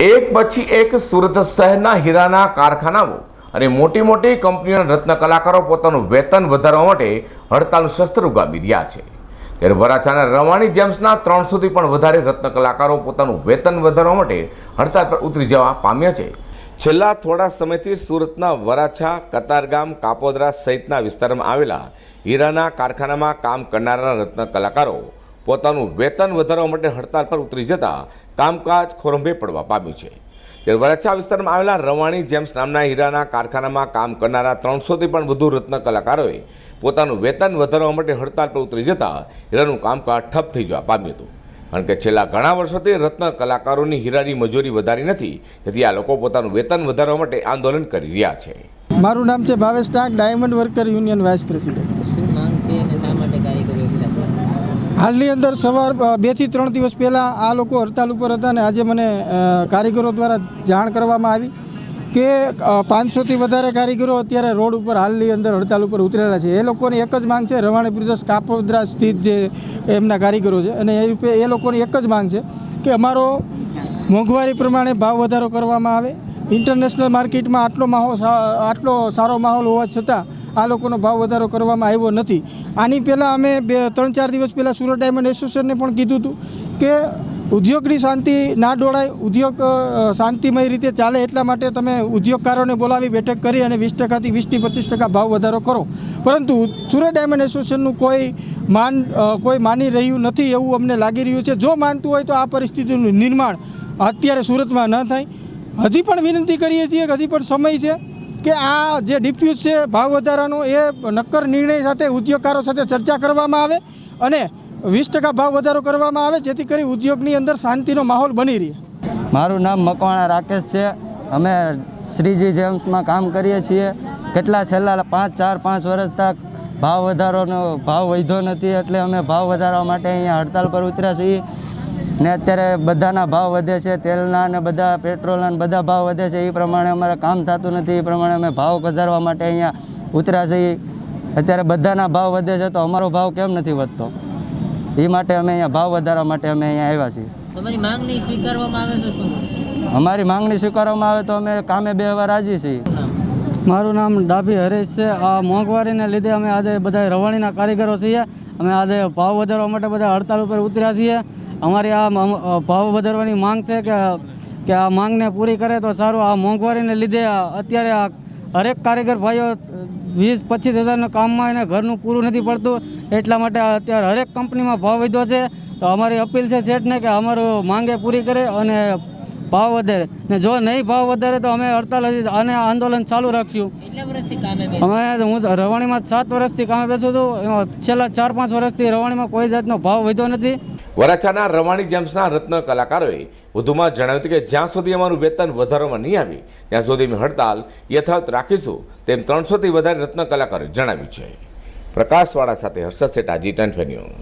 એક પછી એક સુરત શહેરના હીરાના કારખાનાઓ અને મોટી મોટી કંપનીઓના રત્ન કલાકારો પોતાનું વેતન વધારવા માટે હડતાલનું શસ્ત્ર ઉગામી રહ્યા છે। ત્યારે વરાછાના રવાણી જેમ્સના 300થી પણ વધારે રત્ન કલાકારો પોતાનું વેતન વધારવા માટે હડતાલ પર ઉતરી જવા પામ્યા છે। છેલ્લા થોડા સમયથી સુરતના વરાછા, કતારગામ, કાપોદ્રા સહિતના વિસ્તારમાં આવેલા હીરાના કારખાનામાં કામ કરનારા રત્ન કલાકારો પોતાનું વેતન વધારવા માટે હડતાલ પર ઉતરી જતા કામકાજ ખોરંભે પડવા પામ્યું છે। ત્યારે વરાછા વિસ્તારમાં આવેલા રવાણી જેમ્સ નામના હીરાના કારખાનામાં કામ કરનારા 300થી પણ વધુ રત્ન કલાકારોએ પોતાનું વેતન વધારવા માટે હડતાલ પર ઉતરી જતા હીરાનું કામકાજ ઠપ થઈ જવા પામ્યું હતું। કારણ કે છેલ્લા ઘણા વર્ષોથી રત્ન કલાકારોની હીરાની મજૂરી વધારી નથી, તેથી આ લોકો પોતાનું વેતન વધારવા માટે આંદોલન કરી રહ્યા છે। મારું નામ છે Bhavesh Tank, diamond worker union vice president. શું માંગ છે અને શા માટે કારીગરો હાલની અંદર સવાર 2 થી 3 દિવસ પહેલાં આ લોકો હડતાલ ઉપર હતા અને આજે મને કારીગરો દ્વારા જાણ કરવામાં આવી કે 500થી વધારે કારીગરો અત્યારે રોડ ઉપર હાલની અંદર હડતાલ ઉપર ઉતરેલા છે। એ લોકોની એક જ માંગ છે, રવાણી બ્રદર્સ કાપોદ્રા સ્થિત જે એમના કારીગરો છે અને એ લોકોની એક જ માંગ છે કે અમારો મોંઘવારી પ્રમાણે ભાવ વધારો કરવામાં આવે। ઇન્ટરનેશનલ માર્કેટમાં આટલો સારો માહોલ હોવા છતાં આ લોકોનો ભાવ વધારો કરવામાં આવ્યો નથી। આની પહેલાં અમે 3-4 દિવસ પહેલાં સુરત ડાયમંડ એસોસિએશનને પણ કીધું હતું કે ઉદ્યોગની શાંતિ ના ડોળાય, ઉદ્યોગ શાંતિમય રીતે ચાલે એટલા માટે તમે ઉદ્યોગકારોને બોલાવી બેઠક કરી અને 20%થી 20-25% ભાવ વધારો કરો, પરંતુ સુરત ડાયમંડ એસોસિએશનનું કોઈ માની રહ્યું નથી એવું અમને લાગી રહ્યું છે। જો માનતું હોય તો આ પરિસ્થિતિનું નિર્માણ અત્યારે સુરતમાં ન થાય। હજી પણ વિનંતી કરીએ છીએ કે હજી પણ સમય છે કે આ જે ડિસ્પ્યુટ છે ભાવ વધારાનો એ નક્કર નિર્ણય સાથે ઉદ્યોગકારો સાથે ચર્ચા કરવામાં આવે અને 20% ભાવ વધારો કરવામાં આવે, જેથી કરી ઉદ્યોગની અંદર શાંતિનો માહોલ બની રહે। મારું નામ મકવાણા રાકેશ છે। અમે શ્રીજી જેમ્સમાં કામ કરીએ છીએ। છેલ્લા 5 વર્ષ તક ભાવ વધારોનો ભાવ વધ્યો નથી, એટલે અમે ભાવ વધારવા માટે અહીંયા હડતાલ પર ઉતર્યા છીએ ને અત્યારે બધાના ભાવ વધે છે, તેલના અને બધા પેટ્રોલના બધા ભાવ વધે છે, એ પ્રમાણે અમારે કામ થતું નથી। એ પ્રમાણે અમે ભાવ વધારવા માટે અહીંયા ઉતર્યા છીએ। અત્યારે બધાના ભાવ વધે છે તો અમારો ભાવ કેમ નથી વધતો, એ માટે અમે અહીંયા ભાવ વધારવા માટે અમે અહીંયા આવ્યા છીએ। તમારી માંગણી સ્વીકારવામાં આવે તો શું? અમારી માંગણી સ્વીકારવામાં આવે તો અમે કામે બેસવા રાજી છીએ। મારું નામ ડાભી હરેશ છે। આ મોંઘવારીને લીધે અમે આજે બધા રવાણીના કારીગરો છીએ, અમે આજે ભાવ વધારવા માટે બધા હડતાલ ઉપર ઉતર્યા છીએ। અમારી આ ભાવ વધારવાની માંગ છે કે આ માંગને પૂરી કરે તો સારું। આ મોંઘવારીને લીધે અત્યારે આ હરેક કારીગર ભાઈઓ 20-25 હજારના કામમાં એને ઘરનું પૂરું નથી પડતું, એટલા માટે અત્યારે હરેક કંપનીમાં ભાવ વધ્યો છે। તો અમારી અપીલ છે શેઠને કે અમારું માંગે પૂરી કરે અને ભાવ વધારે, ને જો નહીં ભાવ વધારે તો અમે હડતાલ અને આંદોલન ચાલુ રાખશું। હું રવાણીમાં 7 વર્ષથી કામે બેસું છું, છેલ્લા 4-5 વર્ષથી રવાણીમાં કોઈ જાતનો ભાવ વધ્યો નથી। વરાછાના રવાણી જેમ્સના રત્ન કલાકારોએ વધુમાં જણાવ્યું હતું કે જ્યાં સુધી અમારું વેતન વધારવામાં નહીં આવે ત્યાં સુધી અમે હડતાલ યથાવત રાખીશું, તેમ 300થી વધારે રત્ન કલાકારોએ જણાવ્યું છે। પ્રકાશવાળા સાથે હર્ષદ શેઠ, G10 ન્યૂઝ।